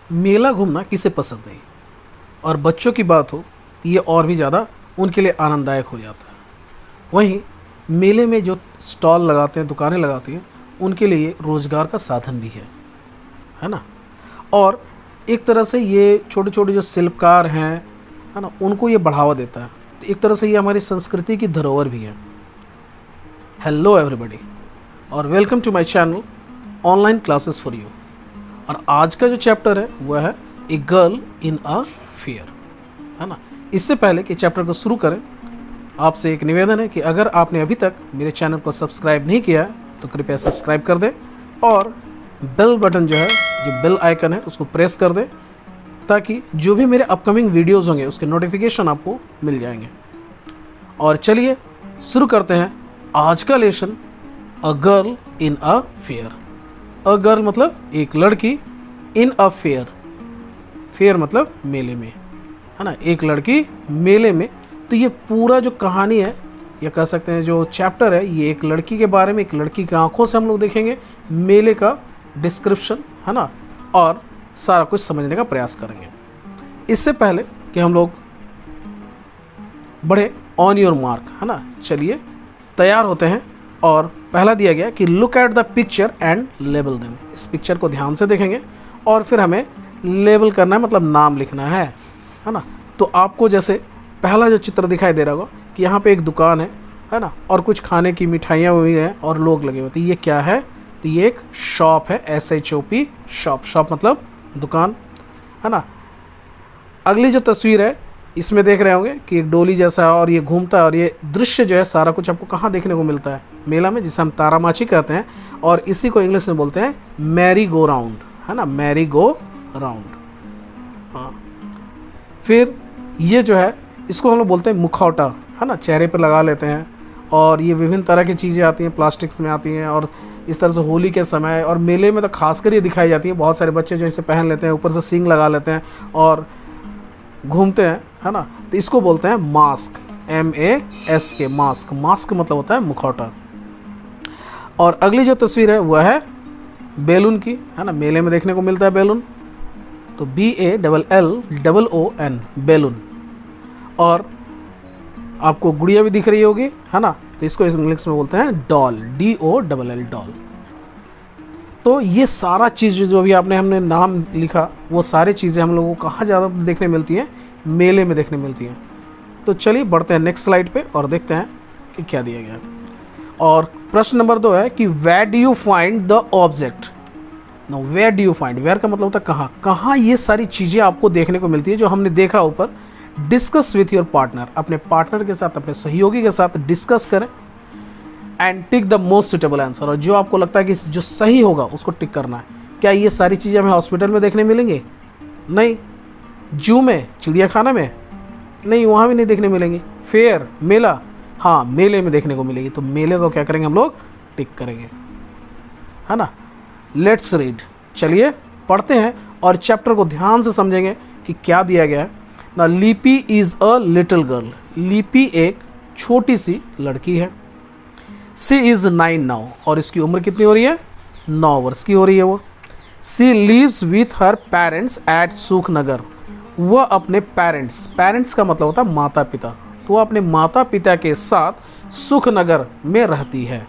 मेला घूमना किसे पसंद नहीं, और बच्चों की बात हो तो ये और भी ज़्यादा उनके लिए आनंददायक हो जाता है। वहीं मेले में जो स्टॉल लगाते हैं, दुकानें लगाती हैं, उनके लिए रोज़गार का साधन भी है ना। और एक तरह से ये छोटे छोटे जो शिल्पकार हैं, है ना, उनको ये बढ़ावा देता है। तो एक तरह से ये हमारी संस्कृति की धरोहर भी है। हेलो एवरीबॉडी और welcome to my channel online classes for you. और आज का जो चैप्टर है वह है a girl in a fair, है ना। इससे पहले कि चैप्टर को शुरू करें, आपसे एक निवेदन है कि अगर आपने अभी तक मेरे चैनल को सब्सक्राइब नहीं किया है तो कृपया सब्सक्राइब कर दें और बेल बटन जो है, जो बेल आइकन है, उसको प्रेस कर दें ताकि जो भी मेरे अपकमिंग वीडियोज़ होंगे उसके नोटिफिकेशन आपको मिल जाएंगे। और चलिए शुरू करते हैं आज का lesson, a girl in a fair. A girl मतलब एक लड़की, इन अ फेयर, फेयर मतलब मेले में, है ना, एक लड़की मेले में। तो ये पूरा जो कहानी है, या कह सकते हैं जो चैप्टर है, ये एक लड़की के बारे में, एक लड़की की आंखों से हम लोग देखेंगे, मेले का डिस्क्रिप्शन, है ना, और सारा कुछ समझने का प्रयास करेंगे। इससे पहले कि हम लोग बढ़े, ऑन योर मार्क, है ना, चलिए तैयार होते हैं। और पहला दिया गया कि look at the picture and label them. इस पिक्चर को ध्यान से देखेंगे और फिर हमें लेबल करना है, मतलब नाम लिखना है ना। तो आपको जैसे पहला जो चित्र दिखाई दे रहा होगा कि यहाँ पे एक दुकान है ना, और कुछ खाने की मिठाइयाँ हुई हैं और लोग लगे हुए। तो ये क्या है? तो ये एक शॉप है, SHOP, शॉप। शॉप मतलब दुकान, है ना। अगली जो तस्वीर है इसमें देख रहे होंगे कि एक डोली जैसा है और ये घूमता है, और ये दृश्य जो है सारा कुछ आपको कहाँ देखने को मिलता है? मेला में, जिसे हम तारामाची कहते हैं, और इसी को इंग्लिश में बोलते हैं मैरी गो राउंड, है ना, मैरी गो राउंड। हाँ, फिर ये जो है इसको हम लोग बोलते हैं मुखौटा, है ना, चेहरे पर लगा लेते हैं। और ये विभिन्न तरह की चीज़ें आती हैं, प्लास्टिक्स में आती हैं, और इस तरह से होली के समय और मेले में तो खासकर ये दिखाई जाती है। बहुत सारे बच्चे जो इसे पहन लेते हैं, ऊपर से सींग लगा लेते हैं और घूमते हैं, है ना। तो इसको बोलते हैं मास्क, MASK, मास्क। मास्क मतलब होता है मुखौटा। और अगली जो तस्वीर है वह है बैलून की, है ना, मेले में देखने को मिलता है बैलून। तो BALLON, बैलून। और आपको गुड़िया भी दिख रही होगी, है ना, तो इसको इंग्लिश में बोलते हैं डॉल, DOLL, डॉल। तो ये सारा चीज़ जो भी हमने नाम लिखा, वो सारी चीज़ें हम लोगों को कहाँ ज़्यादा देखने मिलती हैं? मेले में देखने मिलती हैं। तो चलिए बढ़ते हैं नेक्स्ट स्लाइड पे और देखते हैं कि क्या दिया गया है। और प्रश्न नंबर 2 है कि where do you find the object. No, where do you find, where का मतलब होता है कहाँ। कहाँ ये सारी चीज़ें आपको देखने को मिलती है जो हमने देखा ऊपर। डिस्कस विथ योर पार्टनर, अपने पार्टनर के साथ, अपने सहयोगी के साथ डिस्कस करें। And tick the most suitable answer, और जो आपको लगता है कि जो सही होगा उसको टिक करना है। क्या ये सारी चीज़ें हमें हॉस्पिटल में देखने मिलेंगी? नहीं। जू में, चिड़ियाखाना में? नहीं, वहाँ भी नहीं देखने मिलेंगी। फेयर, मेला? हाँ, मेले में देखने को मिलेगी। तो मेले को क्या करेंगे हम लोग? टिक करेंगे, है ना। लेट्स रीड, चलिए पढ़ते हैं और चैप्टर को ध्यान से समझेंगे कि क्या दिया गया है ना। लिपि इज़ अ लिटिल गर्ल। लिपि एक छोटी सी लड़की है। सी इज़ 9 नाउ, और इसकी उम्र कितनी हो रही है? 9 वर्ष की हो रही है वो। She lives with her parents at Sukhnagar. वह अपने पेरेंट्स का मतलब होता है माता पिता, तो वह अपने माता पिता के साथ सुखनगर में रहती है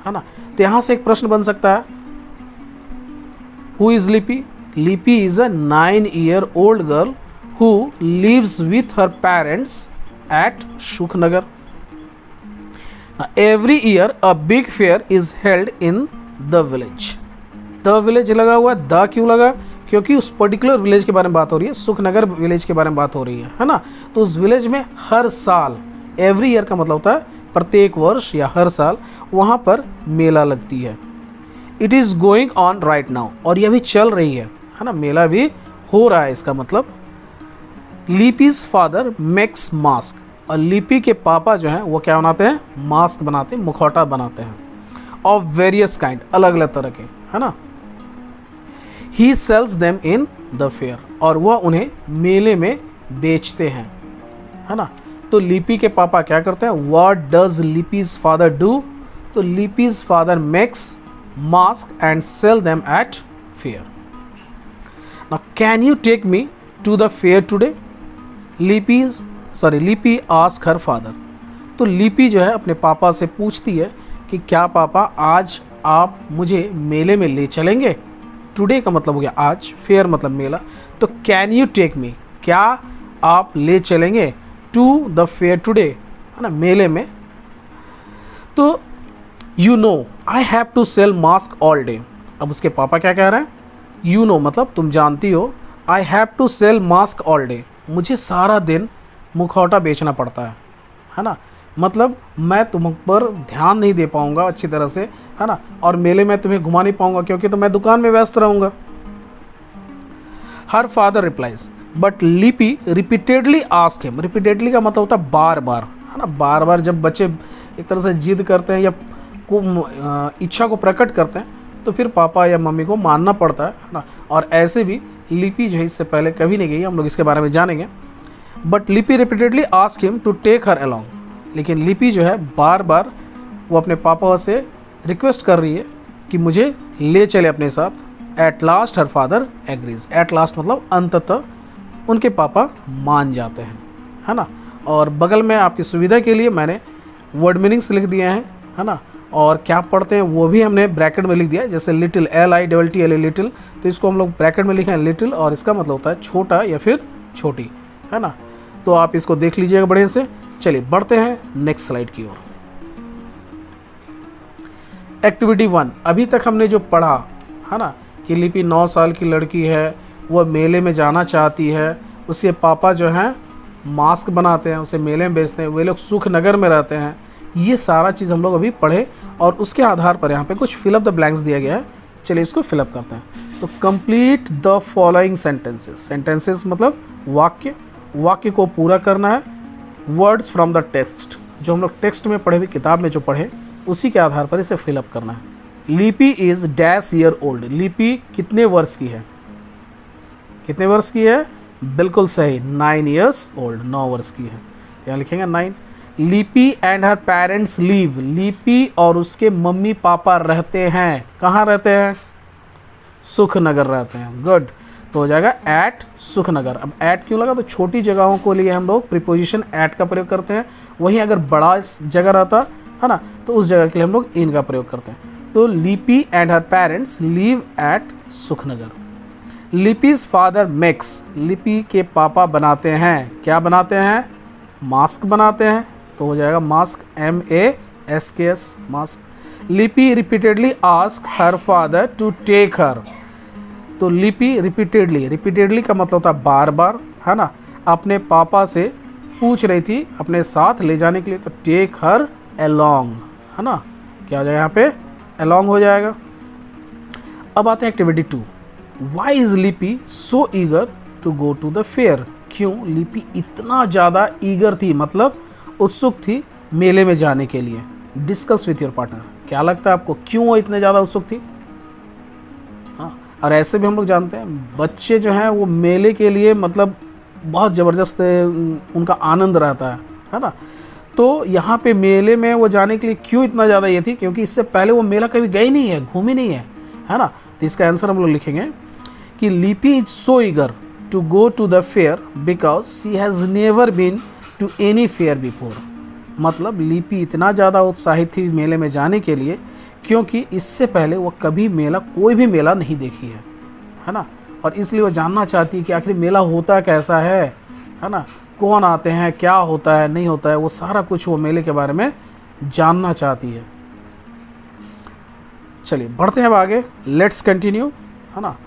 ना। तो यहाँ से एक प्रश्न बन सकता है, हु इज लिपि? लिपि is a 9-year-old girl who lives with her parents at Shuknagar. Now, every year a big fair is held in the village. The village लगा हुआ है, द क्यों लगा? क्योंकि उस पर्टिकुलर विलेज के बारे में बात हो रही है, सुखनगर विलेज के बारे में बात हो रही है ना। तो उस विलेज में हर साल, एवरी ईयर का मतलब होता है प्रत्येक वर्ष या हर साल, वहाँ पर मेला लगती है। It is going on right now, और ये अभी चल रही है ना, मेला भी हो रहा है। इसका मतलब लिपीज फादर मेक्स मास्क, और लिपि के पापा जो हैं वो क्या बनाते हैं? मास्क बनाते हैं, मुखौटा बनाते हैं, ऑफ वेरियस काइंड, अलग अलग तरह के, है ना। He sells them in the fair, और वह उन्हें मेले में बेचते हैं, है ना। तो लिपि के पापा क्या करते हैं? What does Lipi's father do? तो Lipi's father makes mask and sell them at fair. Now can you take me to the fair today? Lipi ask her father. तो लिपि जो है अपने पापा से पूछती है कि क्या पापा आज आप मुझे मेले में ले चलेंगे? टुडे का मतलब हो गया आज, फेयर मतलब मेला। तो कैन यू टेक मी, क्या आप ले चलेंगे टू द फेयर टुडे, है ना, मेले में। तो you know I have to sell mask all day. अब उसके पापा क्या कह रहे हैं? यू नो मतलब तुम जानती हो, I have to sell mask all day, मुझे सारा दिन मुखौटा बेचना पड़ता है ना, मतलब मैं तुम पर ध्यान नहीं दे पाऊंगा अच्छी तरह से, है ना, और मेले में तुम्हें घुमा नहीं पाऊंगा क्योंकि तो मैं दुकान में व्यस्त रहूंगा। Her father replies but Lipi repeatedly ask him. Repeatedly का मतलब होता है बार बार, है ना, बार बार जब बच्चे एक तरह से जिद करते हैं या इच्छा को प्रकट करते हैं तो फिर पापा या मम्मी को मानना पड़ता है ना। और ऐसे भी लिपि जो है इससे पहले कभी नहीं गई, हम लोग इसके बारे में जानेंगे। But Lipi repeatedly ask him to take her along, लेकिन लिपि जो है बार बार वो अपने पापा से रिक्वेस्ट कर रही है कि मुझे ले चले अपने साथ। At last her father agrees. At last मतलब अंततः उनके पापा मान जाते हैं, है ना। और बगल में आपकी सुविधा के लिए मैंने वर्ड मीनिंग्स लिख दिए हैं, है ना, और क्या पढ़ते हैं वो भी हमने ब्रैकेट में लिख दिया है। जैसे लिटिल, LITTLE लिटिल, तो इसको हम लोग ब्रैकेट में लिखे हैं लिटिल, और इसका मतलब होता है छोटा या फिर छोटी, है ना। तो आप इसको देख लीजिएगा बढ़िया से। चलिए बढ़ते हैं नेक्स्ट स्लाइड की ओर। एक्टिविटी 1, अभी तक हमने जो पढ़ा, है ना, कि लिपि 9 साल की लड़की है, वह मेले में जाना चाहती है, उसके पापा जो हैं मास्क बनाते हैं, उसे मेले में बेचते हैं, वे लोग सुख नगर में रहते हैं। ये सारा चीज़ हम लोग अभी पढ़े और उसके आधार पर यहाँ पे कुछ फिलअप द ब्लैंक्स दिया गया है। चलिए इसको फिलअप करते हैं। तो complete the following sentences. Sentences मतलब वाक्य, वाक्य को पूरा करना है। वर्ड्स फ्रॉम द टेक्स्ट, जो हम लोग टेक्स्ट में पढ़े हुए, किताब में जो पढ़े उसी के आधार पर इसे फिलअप करना है। लिपि इज डैश ईयर ओल्ड। लिपि कितने वर्ष की है? कितने वर्ष की है? बिल्कुल सही, 9 years ओल्ड, 9 वर्ष की है। यहाँ लिखेंगे 9। लिपि एंड हर पेरेंट्स लीव। लिपि और उसके मम्मी पापा रहते हैं, कहाँ रहते हैं? सुखनगर रहते हैं। गुड, तो हो जाएगा एट सुखनगर। अब एट क्यों लगा? तो छोटी जगहों को लिए हम लोग प्रीपोजिशन एट का प्रयोग करते हैं, वहीं अगर बड़ा जगह रहता है ना तो उस जगह के लिए हम लोग इन का प्रयोग करते हैं। तो Lipi and her parents leave at Sukhnagar. Lipi's father makes. Lipi के पापा बनाते हैं, क्या बनाते हैं? मास्क बनाते हैं, तो हो जाएगा mask, MASKS, mask. Lipi repeatedly ask her father to take her. तो लिपि रिपीटेडली, रिपीटेडली का मतलब होता है बार बार, है ना, अपने पापा से पूछ रही थी अपने साथ ले जाने के लिए, तो टेक हर अलोंग, है ना, क्या हो जाएगा यहाँ पे? अलोंग हो जाएगा। अब आते हैं activity 2। Why is Lipi so eager to go to the fair. क्यों लिपि इतना ज़्यादा ईगर थी, मतलब उत्सुक थी मेले में जाने के लिए? Discuss with your partner. क्या लगता है आपको क्यों वो इतने ज़्यादा उत्सुक थी? हाँ, और ऐसे भी हम लोग जानते हैं बच्चे जो हैं वो मेले के लिए मतलब बहुत ज़बरदस्त उनका आनंद रहता है ना। तो यहाँ पे मेले में वो जाने के लिए क्यों इतना ज़्यादा ये थी? क्योंकि इससे पहले वो मेला कभी गई नहीं है, घूमी नहीं है ना। तो इसका आंसर हम लोग लिखेंगे कि Lipi is so eager to go to the fair because she has never been to any fair before. मतलब लिपि इतना ज़्यादा उत्साहित थी मेले में जाने के लिए क्योंकि इससे पहले वो कभी मेला, कोई भी मेला नहीं देखी है ना। और इसलिए वो जानना चाहती है कि आखिर मेला होता कैसा है ना, कौन आते हैं, क्या होता है, नहीं होता है, वो सारा कुछ वो मेले के बारे में जानना चाहती है। चलिए बढ़ते हैं अब आगे, लेट्स कंटिन्यू, है ना।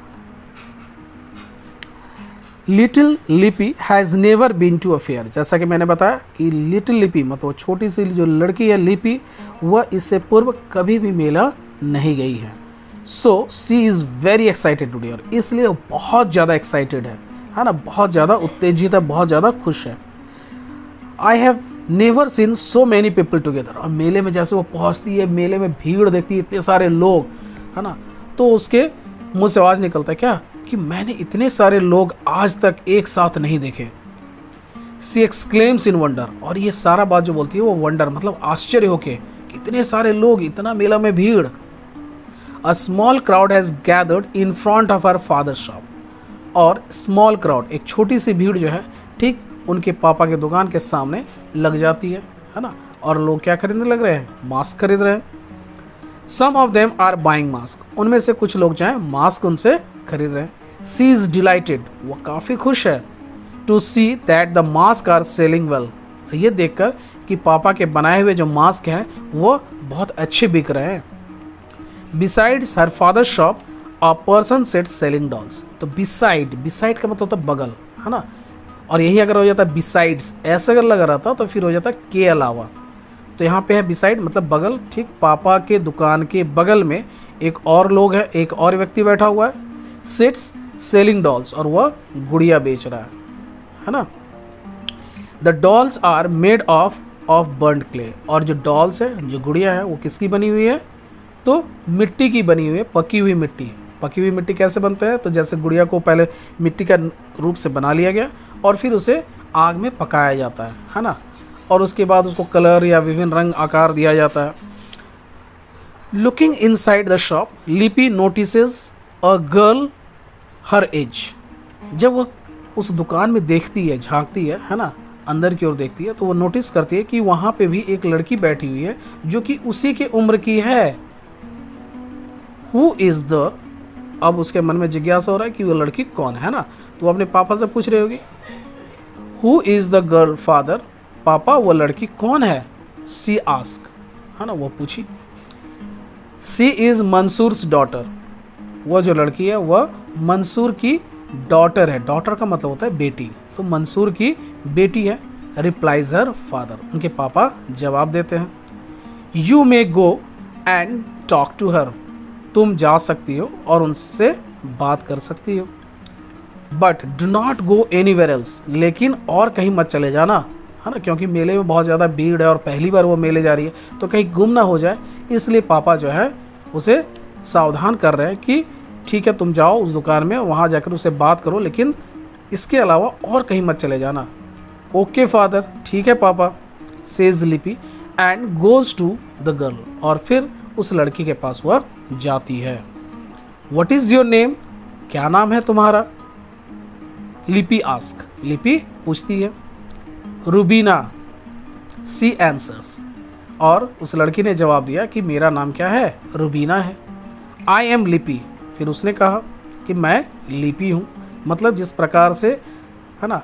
Little Lipi has never been to a fair. जैसा कि मैंने बताया कि लिटिल लिपि मतलब छोटी सी जो लड़की है लिपि, वह इससे पूर्व कभी भी मेला नहीं गई है। सो सी इज़ वेरी एक्साइटेड टुडे, और इसलिए वो बहुत ज़्यादा एक्साइटेड है ना, बहुत ज़्यादा उत्तेजित है, बहुत ज़्यादा खुश है। I have never seen so many people together. और मेले में जैसे वो पहुंचती है, मेले में भीड़ देखती है, इतने सारे लोग, है ना, तो उसके मुंह से आवाज़ निकलता है क्या कि मैंने इतने सारे लोग आज तक एक साथ नहीं देखे। सी एक्सक्लेम्स इन वंडर, और ये सारा बात जो बोलती है वो वंडर मतलब आश्चर्य होके, इतने सारे लोग, इतना मेला में भीड़। A small crowd has gathered in front of her father shop. और स्मॉल क्राउड, एक छोटी सी भीड़ जो है ठीक उनके पापा के दुकान के सामने लग जाती है ना। और लोग क्या खरीदने लग रहे हैं? मास्क खरीद रहे हैं। Some of them are buying mask, उनमें से कुछ लोग जो हैं मास्क उनसे खरीद रहे हैं। सी इज डिलाइटेड, वो काफ़ी खुश है। To see that the mask are selling well, ये देखकर कि पापा के बनाए हुए जो मास्क हैं वो बहुत अच्छे बिक रहे हैं। Besides her father shop a person set selling dolls, तो बिसाइड, बिसाइड का मतलब होता है बगल, है ना। और यही अगर हो जाता बिसाइड्स, ऐसा अगर लगा रहता तो फिर हो जाता के अलावा। तो यहाँ पे है बिसाइड मतलब बगल, ठीक। पापा के दुकान के बगल में एक और लोग है, एक और व्यक्ति बैठा हुआ है। सिट्स सेलिंग डॉल्स, और वह गुड़िया बेच रहा है ना। The dolls are made of burnt clay, और जो डॉल्स है, जो गुड़िया है, वो किसकी बनी हुई है? तो मिट्टी की बनी हुई है, पकी हुई मिट्टी। पकी हुई मिट्टी कैसे बनता है? तो जैसे गुड़िया को पहले मिट्टी का रूप से बना लिया गया और फिर उसे आग में पकाया जाता है ना। और उसके बाद उसको कलर या विभिन्न रंग आकार दिया जाता है। Looking inside the shop, Lipi notices a girl her age. जब वो उस दुकान में देखती है, झांकती है ना, अंदर की ओर देखती है, तो वो नोटिस करती है कि वहाँ पे भी एक लड़की बैठी हुई है जो कि उसी की उम्र की है। हु इज़ द, अब उसके मन में जिज्ञासा हो रहा है कि वो लड़की कौन है ना। तो वो अपने पापा से पूछ रही होगी, who is the girl father, पापा वो लड़की कौन है? सी आस्क, है ना, वो पूछी। सी इज़ मंसूर्स डॉटर, वह जो लड़की है वह मंसूर की डॉटर है। डॉटर का मतलब होता है बेटी, तो मंसूर की बेटी है। रिप्लाइज हर फादर, उनके पापा जवाब देते हैं। You may go and talk to her, तुम जा सकती हो और उनसे बात कर सकती हो। But do not go anywhere else, लेकिन और कहीं मत चले जाना, है ना, क्योंकि मेले में बहुत ज़्यादा भीड़ है और पहली बार वो मेले जा रही है तो कहीं गुम ना हो जाए, इसलिए पापा जो है उसे सावधान कर रहे हैं कि ठीक है तुम जाओ उस दुकान में, वहाँ जाकर उससे बात करो, लेकिन इसके अलावा और कहीं मत चले जाना। ओके फादर, ठीक है पापा, says Lipi and goes to the girl, और फिर उस लड़की के पास वह जाती है। व्हाट इज योर नेम, क्या नाम है तुम्हारा? लिपि आस्क, लिपि पूछती है। रूबीना, सी आंसर्स, और उस लड़की ने जवाब दिया कि मेरा नाम क्या है? रूबीना है। आई एम लिपि, फिर उसने कहा कि मैं लिपि हूँ। मतलब जिस प्रकार से, है ना,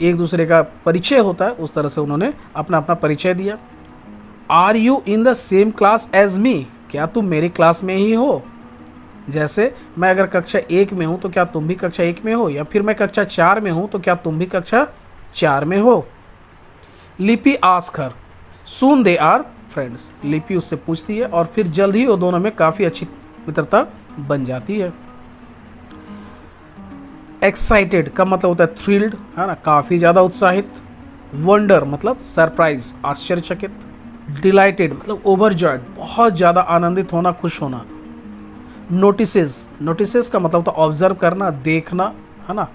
एक दूसरे का परिचय होता है उस तरह से उन्होंने अपना अपना परिचय दिया। Are you in the same class as me, क्या तुम मेरी क्लास में ही हो? जैसे मैं अगर कक्षा 1 में हूँ तो क्या तुम भी कक्षा 1 में हो, या फिर मैं कक्षा 4 में हूँ तो क्या तुम भी कक्षा 4 में हो? Lipi ask her, soon they are friends, Lipi उससे पूछती है और फिर जल्द ही वो दोनों में काफ़ी अच्छी मित्रता बन जाती है। एक्साइटेड का मतलब होता है थ्रिल्ड, है ना, काफ़ी ज़्यादा उत्साहित। वंडर मतलब सरप्राइज, आश्चर्यचकित। डिलाइटेड मतलब ओवरजॉयड, बहुत ज़्यादा आनंदित होना, खुश होना। नोटिसेस, नोटिसेस का मतलब होता है ऑब्जर्व करना, देखना, है ना।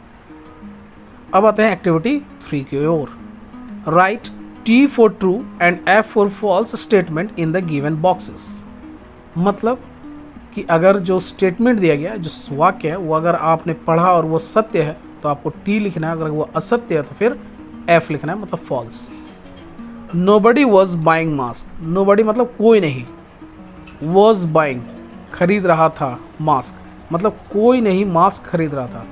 अब आते हैं एक्टिविटी 3 की ओर। Write T for true and F for false statement in the given boxes. मतलब कि अगर जो स्टेटमेंट दिया गया है, जो वाक्य है, वो अगर आपने पढ़ा और वो सत्य है तो आपको T लिखना है, अगर वो असत्य है तो फिर F लिखना है, मतलब false. Nobody was buying mask, nobody मतलब कोई नहीं, वॉज बाइंग खरीद रहा था, मास्क मतलब कोई नहीं मास्क खरीद रहा था।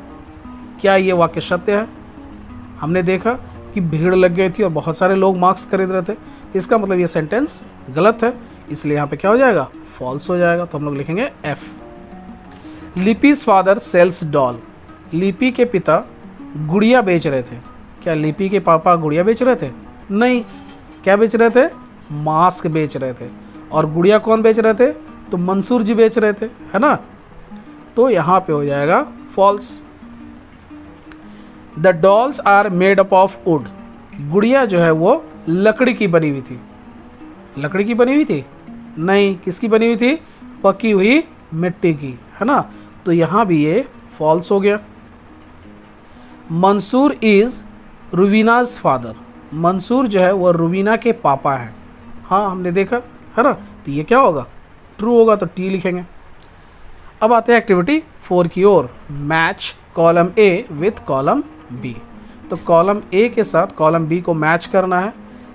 क्या ये वाक्य सत्य है? हमने देखा कि भीड़ लग गई थी और बहुत सारे लोग मास्क खरीद रहे थे, इसका मतलब ये सेंटेंस गलत है, इसलिए यहाँ पे क्या हो जाएगा? फॉल्स हो जाएगा। तो हम लोग लिखेंगे F। लिपीज father sales doll, Lipi के पिता गुड़िया बेच रहे थे। क्या लिपि के पापा गुड़िया बेच रहे थे? नहीं। क्या बेच रहे थे? मास्क बेच रहे थे। और गुड़िया कौन बेच रहे थे? तो मंसूर जी बेच रहे थे, है ना। तो यहाँ पे हो जाएगा false. The dolls are made up of wood, गुड़िया जो है वो लकड़ी की बनी हुई थी। लकड़ी की बनी हुई थी? नहीं। किसकी बनी हुई थी? पकी हुई मिट्टी की, है ना। तो यहाँ भी ये फॉल्स हो गया। मंसूर इज रुबीनाज फादर, मंसूर जो है वह रुबीना के पापा हैं। हाँ हमने देखा, है ना। तो ये क्या होगा? ट्रू होगा, तो T लिखेंगे। अब आते हैं एक्टिविटी 4 की ओर। Match column A with column B. तो कॉलम ए के साथ कॉलम बी को मैच करना है।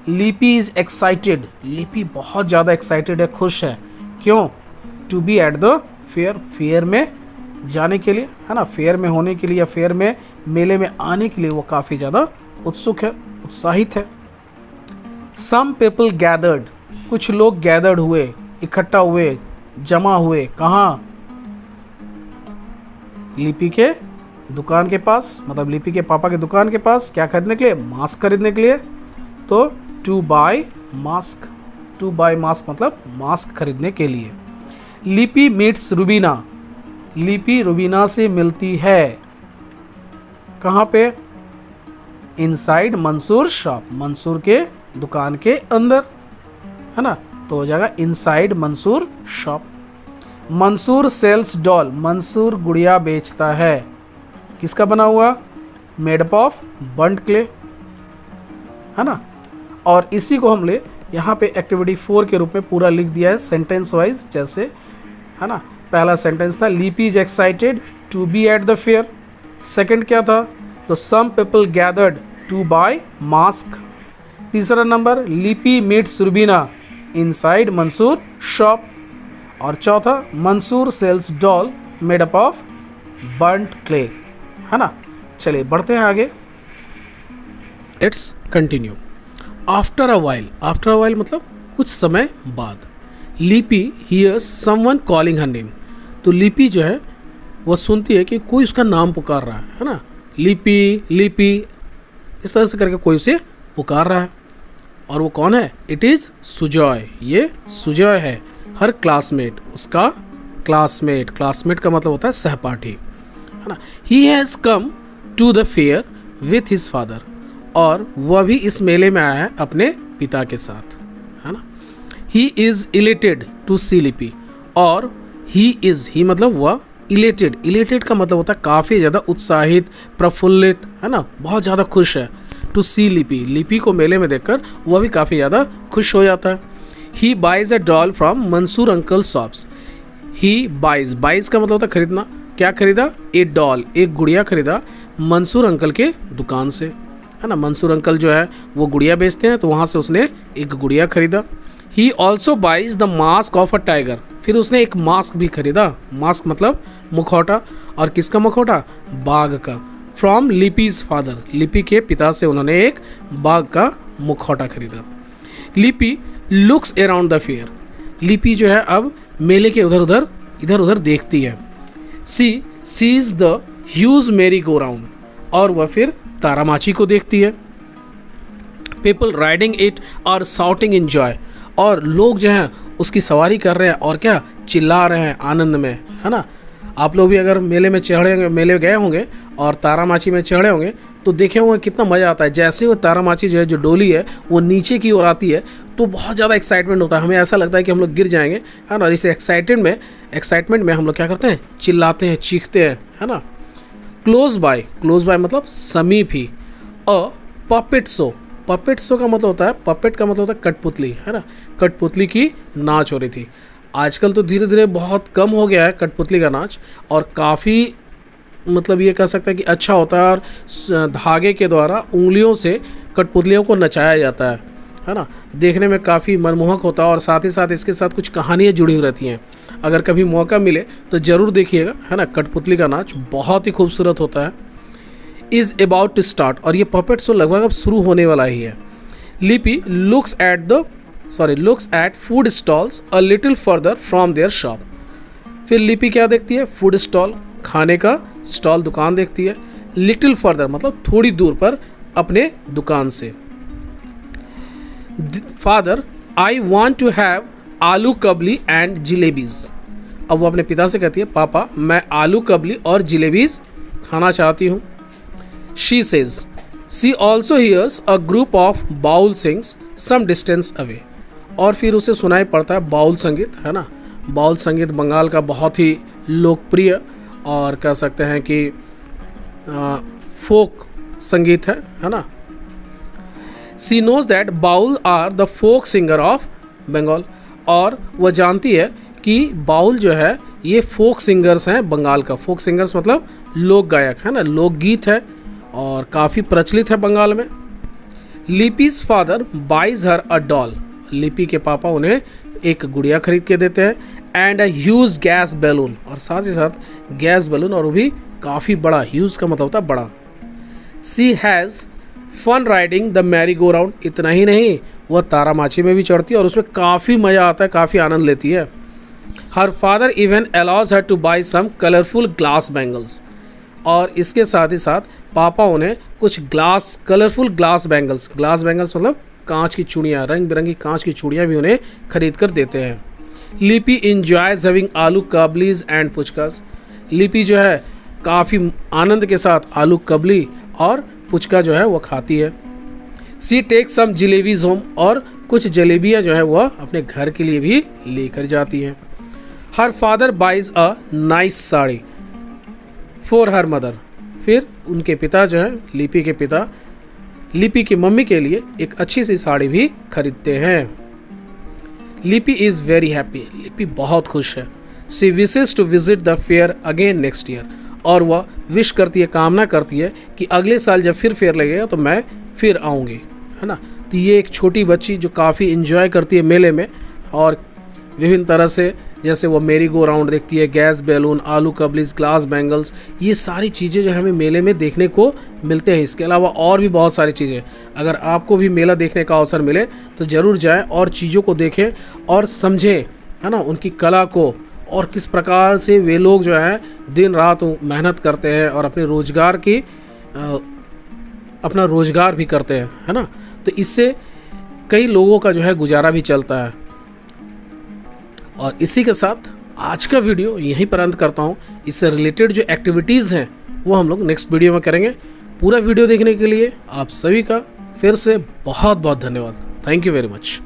लिपि इज एक्साइटेड, लिपि बहुत ज़्यादा एक्साइटेड है, खुश है। क्यों? To be at the fair, fair में जाने के लिए, है ना, फेयर में होने के लिए या फेयर में मेले में आने के लिए वो काफ़ी ज़्यादा उत्सुक है, उत्साहित है। सम पीपल गैदर्ड, कुछ लोग गैदर्ड हुए, इकट्ठा हुए, जमा हुए। कहाँ? लिपि के दुकान के पास, मतलब लिपि के पापा के दुकान के पास। क्या खरीदने के लिए? मास्क खरीदने के लिए। तो to buy mask, to buy mask मतलब मास्क खरीदने के लिए। लिपि मीट्स रुबीना, लिपि रुबीना से मिलती है। कहाँ पे? इनसाइड मंसूर शॉप, मंसूर के दुकान के अंदर, है ना, तो हो जाएगा inside Mansoor shop. Mansoor sells doll, Mansoor गुड़िया बेचता है। किसका बना हुआ? Made up of burnt clay, है ना। और इसी को हमने यहाँ पे एक्टिविटी 4 के रूप में पूरा लिख दिया है सेंटेंस वाइज, जैसे, है ना। पहला सेंटेंस था Lipi is excited to be at the fair. Second क्या था? तो some people gathered to buy mask. तीसरा नंबर Lipi meets Rubina inside Mansoor shop. और चौथा Mansoor sells doll made up of burnt clay, है ना। चलिए बढ़ते हैं आगे। Let's continue. After a while, after a while मतलब कुछ समय बाद। Lipi hears someone calling her name, तो लिपि जो है वो सुनती है कि कोई उसका नाम पुकार रहा है ना। लिपि, लिपि, इस तरह से करके कोई उसे पुकार रहा है। और वो कौन है? इट इज़ सुजॉय, ये सुजॉय है, हर क्लासमेट, उसका क्लासमेट। क्लासमेट का मतलब होता है सहपाठी, है ना। He has come to the fair with his father, और वह भी इस मेले में आया है अपने पिता के साथ, है ना। ही इज़ इलेटेड टू सी लिपि, और ही मतलब वह, इलेटेड, इलेटेड का मतलब होता है काफ़ी ज़्यादा उत्साहित, प्रफुल्लित, है ना, बहुत ज़्यादा खुश है। टू सी लिपि, लिपि को मेले में देखकर वह भी काफ़ी ज़्यादा खुश हो जाता है। He buys a doll from Mansoor uncle shops. He buys, buys का मतलब होता है खरीदना। क्या खरीदा? ए डॉल, एक गुड़िया खरीदा मंसूर अंकल के दुकान से, है ना। मंसूर अंकल जो है वो गुड़िया बेचते हैं, तो वहाँ से उसने एक गुड़िया खरीदा। He also buys the mask of a tiger, फिर उसने एक मास्क भी खरीदा। मास्क मतलब मुखौटा, और किसका मुखौटा? बाघ का। फ्रॉम लिपिज फादर, लिपि के पिता से उन्होंने एक बाघ का मुखौटा खरीदा। लिपि लुक्स अराउंड द फेयर, लिपि जो है अब मेले के इधर उधर देखती है। सी सीज द ह्यूज मेरी गो राउंड, और वह फिर तारामाची को देखती है। पीपल राइडिंग इट और शाउटिंग इन जॉय, और लोग जो हैं उसकी सवारी कर रहे हैं और क्या चिल्ला रहे हैं आनंद में, है ना। आप लोग भी अगर मेले में मेले गए होंगे और तारामाची में चढ़े होंगे तो देखे होंगे कितना मज़ा आता है। जैसे वो तारामाची जो है, जो डोली है, वो नीचे की ओर आती है तो बहुत ज़्यादा एक्साइटमेंट होता है, हमें ऐसा लगता है कि हम लोग गिर जाएंगे, है ना। इस एक्साइटमेंट में हम लोग क्या करते हैं? चिल्लाते हैं, चीखते हैं, है ना। क्लोज बाय मतलब समीप ही। A puppet show, puppet show का मतलब होता है, पपेट का मतलब होता है कठपुतली, है ना। कठपुतली की नाच हो रही थी। आजकल तो धीरे धीरे बहुत कम हो गया है कठपुतली का नाच, और काफ़ी मतलब ये कह सकते हैं कि अच्छा होता है, और धागे के द्वारा उंगलियों से कठपुतलियों को नचाया जाता है ना। देखने में काफ़ी मनमोहक होता है, और साथ ही साथ इसके साथ कुछ कहानियाँ जुड़ी हुई रहती हैं। अगर कभी मौका मिले तो ज़रूर देखिएगा, है ना। कठपुतली का नाच बहुत ही खूबसूरत होता है। इज़ अबाउट टू स्टार्ट, और ये पपेट शो लगभग अब शुरू होने वाला ही है। Lipi looks at food stalls a little further from their shop, फिर लिपि क्या देखती है? फूड स्टॉल, खाने का स्टॉल, दुकान देखती है। लिटिल फर्दर मतलब थोड़ी दूर पर अपने दुकान से। Father I want to have aloo kabli and जिलेबीज, अब वो अपने पिता से कहती है पापा मैं आलू कबली और जिलेबीज खाना चाहती हूँ। She says she also hears a group of Baul sings some distance away, और फिर उसे सुनाई पड़ता है बाउल संगीत, है ना। बाउल संगीत बंगाल का बहुत ही लोकप्रिय और कह सकते हैं कि फोक संगीत है ना। She knows that Baul are the folk singer of Bengal, और वह जानती है कि बाउल जो है ये फोक सिंगर्स हैं बंगाल का। फोक सिंगर्स मतलब लोक गायक है ना, लोकगीत है और काफ़ी प्रचलित है बंगाल में। Lipi's father buys her a doll, Lipi के पापा उन्हें एक गुड़िया खरीद के देते हैं। And a huge gas balloon, और साथ ही साथ गैस बैलून, और वो भी काफ़ी बड़ा, ह्यूज का मतलब होता है बड़ा। She has fun riding the merry go round, इतना ही नहीं वह तारामाची में भी चढ़ती है और उसमें काफ़ी मज़ा आता है, काफ़ी आनंद लेती है। Her father even allows her to buy some colourful glass bangles, और इसके साथ ही साथ पापा उन्हें कुछ कलरफुल ग्लास बैंगल्स मतलब कांच की चूड़ियाँ, रंग बिरंगी कांच की चूड़ियाँ भी उन्हें खरीद कर देते हैं। लिपि इंजॉयज हैविंग आलू कबलीज एंड पुचकास, लिपि जो है काफ़ी आनंद के साथ आलू कबली और पुचका जो है वो खाती है। सी टेक सम जलेबीज होम, और कुछ जलेबियाँ जो है वह अपने घर के लिए भी लेकर जाती हैं। Her father buys a nice sari for her mother, फिर उनके पिता जो है, लिपि के पिता लिपि की मम्मी के लिए एक अच्छी सी साड़ी भी खरीदते हैं। लिपि इज़ वेरी हैप्पी, लिपि बहुत खुश है। She wishes to visit the fair again next year, और वह विश करती है, कामना करती है कि अगले साल जब फिर फेयर लगेगा तो मैं फिर आऊँगी, है ना। तो ये एक छोटी बच्ची जो काफ़ी इंजॉय करती है मेले में, और विभिन्न तरह से जैसे वो मेरी गो राउंड देखती है, गैस बैलून, आलू कबलीज, ग्लास बैंगल्स, ये सारी चीज़ें जो हमें मेले में देखने को मिलते हैं। इसके अलावा और भी बहुत सारी चीज़ें, अगर आपको भी मेला देखने का अवसर मिले तो ज़रूर जाएं और चीज़ों को देखें और समझें, है ना, उनकी कला को, और किस प्रकार से वे लोग जो है दिन रात मेहनत करते हैं और अपने अपना रोजगार भी करते हैं, है ना। तो इससे कई लोगों का जो है गुजारा भी चलता है। और इसी के साथ आज का वीडियो यहीं पर अंत करता हूँ। इससे रिलेटेड जो एक्टिविटीज़ हैं वो हम लोग नेक्स्ट वीडियो में करेंगे। पूरा वीडियो देखने के लिए आप सभी का फिर से बहुत बहुत धन्यवाद। Thank you very much.